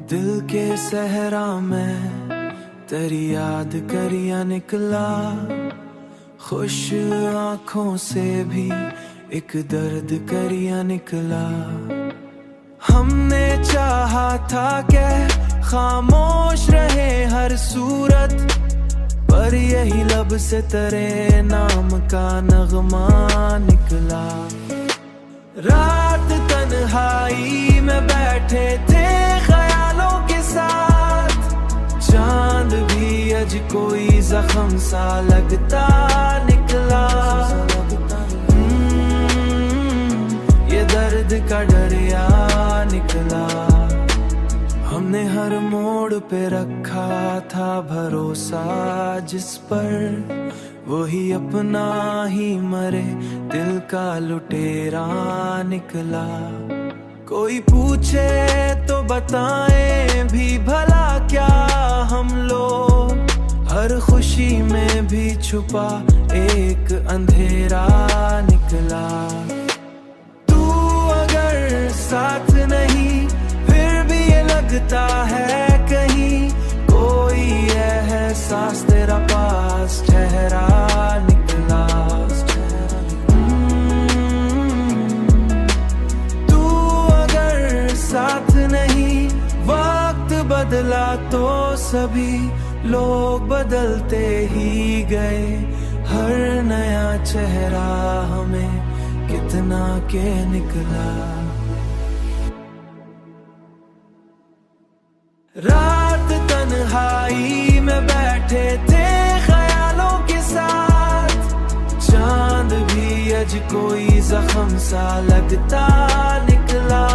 दिल के सहरा में तेरी याद करिया निकला, खुश आंखों से भी एक दर्द करिया निकला। हमने चाहा था कि खामोश रहे हर सूरत, पर यही लब से तेरे नाम का नगमा निकला। रात तन्हाई में बैठे थे ख्यालों के साथ, चांद भी आज कोई जख्म सा लगता निकला। ये दर्द का दरिया निकला। हमने हर मोड़ पे रखा था भरोसा, जिस पर वही अपना ही मरे दिल का लुटेरा निकला। कोई पूछे तो बताएं भी भला क्या हम लोग, हर खुशी में भी छुपा एक अंधेरा निकला। तू अगर साथ नहीं फिर भी ये लगता है कहीं कोई एहसास तेरा पास ठहरा निकला। तू अगर साथ नहीं, वक्त बदला तो सभी लोग बदलते ही गए। हर नया चेहरा हमें कितना के निकला। रात तन्हाई में बैठे थे ख्यालों के साथ, चांद भी आज कोई जख्म सा लगता निकला।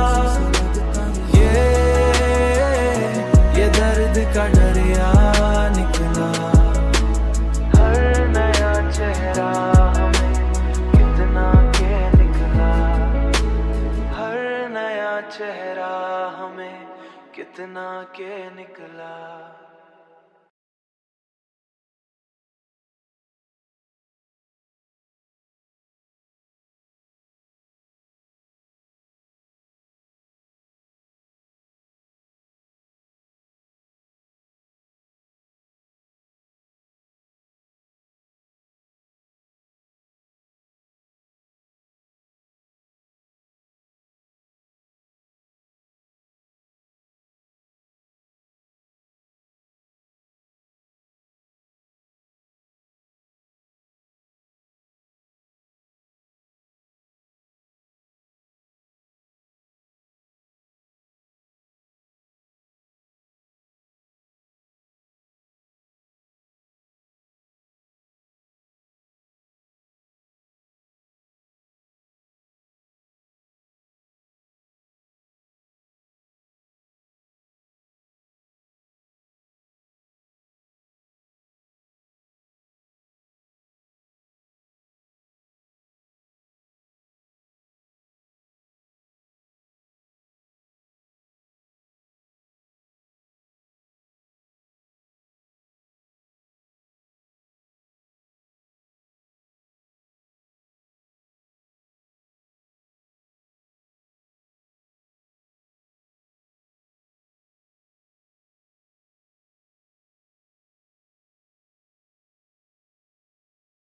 ये दर्द का दरिया निकला। हर नया चेहरा हमें कितना के निकला। हर नया चेहरा हमें कितना के निकला।